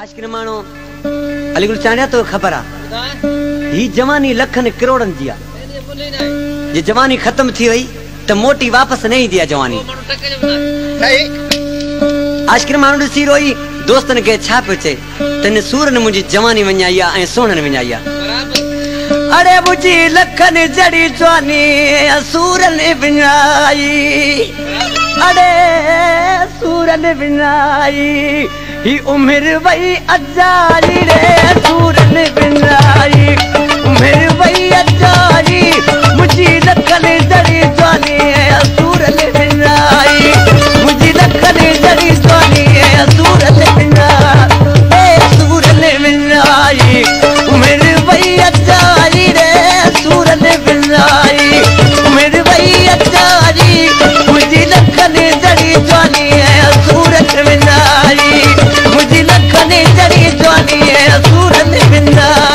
आशिक मानो अलीगुल चाणिया तो खबर आ ही जवानी लखन करोड़न जी आ ये जवानी खत्म थी वई तो मोटी वापस नहीं दिया जवानी आशिक मानो ॾिसी रोई दोस्तन के छा पियो चए तने सूरन मुंहिंजी जवानी वञाई आ ऐं सोनन विञाई आ अरे मुझी लखन जड़ी जवानी सूरन विञाई अरे सूरन विञाई ही उम्र वही अजारी रे सूरन विञाई उम्र वही अजारी मुझी लखन जड़ी जवानी सूरन विञाई मुझी लखन जड़ी जवानी सूरन विञाई सूरन विञाई उम्र वही अजारी रे सूरन विञाई उम्र वही अजारी मुझी लखन जड़ी जवानी सूरन विञाई मुझी लखन जड़ी जवानी सूरन विञाई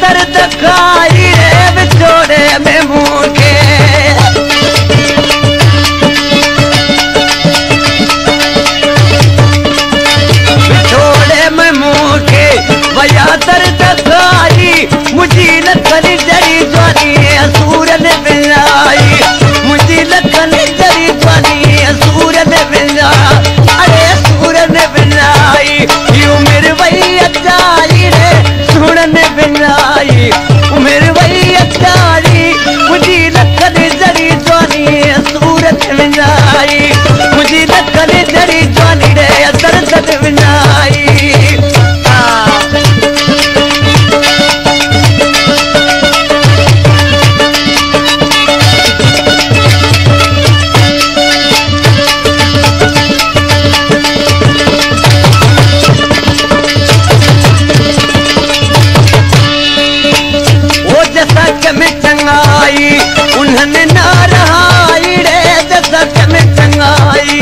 दर्द खाई रे बिछोड़े में मुझे बिछोड़े में मुझे वया दर्द खाई मुझी लखन जड़ी जवानी सूरन विञाई मुझी लखन जड़ी जवानी सूरन विञाई अरे सूरन विञाई उम्र वही अचारी रे सूरन विञाई उम्र वही अचारी मुझी लखन जड़ी जवानी सूरन विञाई मुझी लखन जड़ी जवानी रे दर्द विञाई में चंगाई उन्होंने ना रहाई रे दशक में चंगाई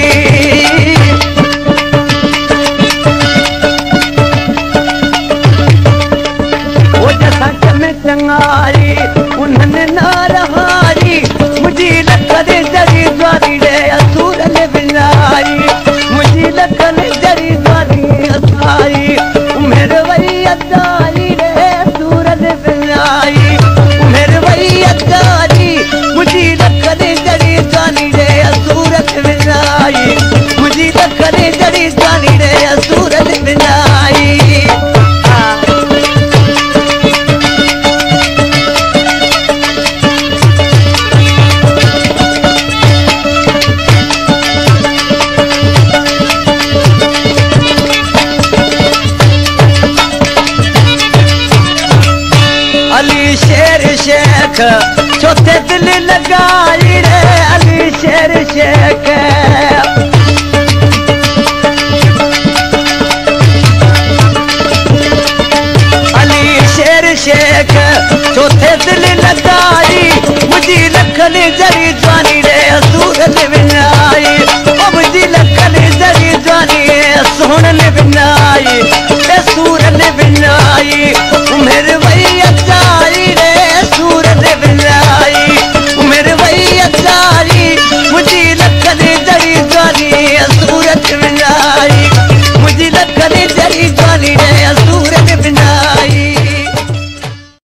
वो दशक में चंगाई उन्होंने ना रहाई मुझी लखन जड़ी जवानी रे सूरन विञाई मुझी लखन जड़ी जवानी असाई उम्र वही असाई रे सूरन विञाई मुझी लखन जड़ी जवानी रे सूरन विञाई मुझी लखन जड़ी जवानी रे सूरन विञाई अली शेर शेख चौथे दिल लगाई रे अली शेर शेख अली शेर शेख चौथे दिल लगाई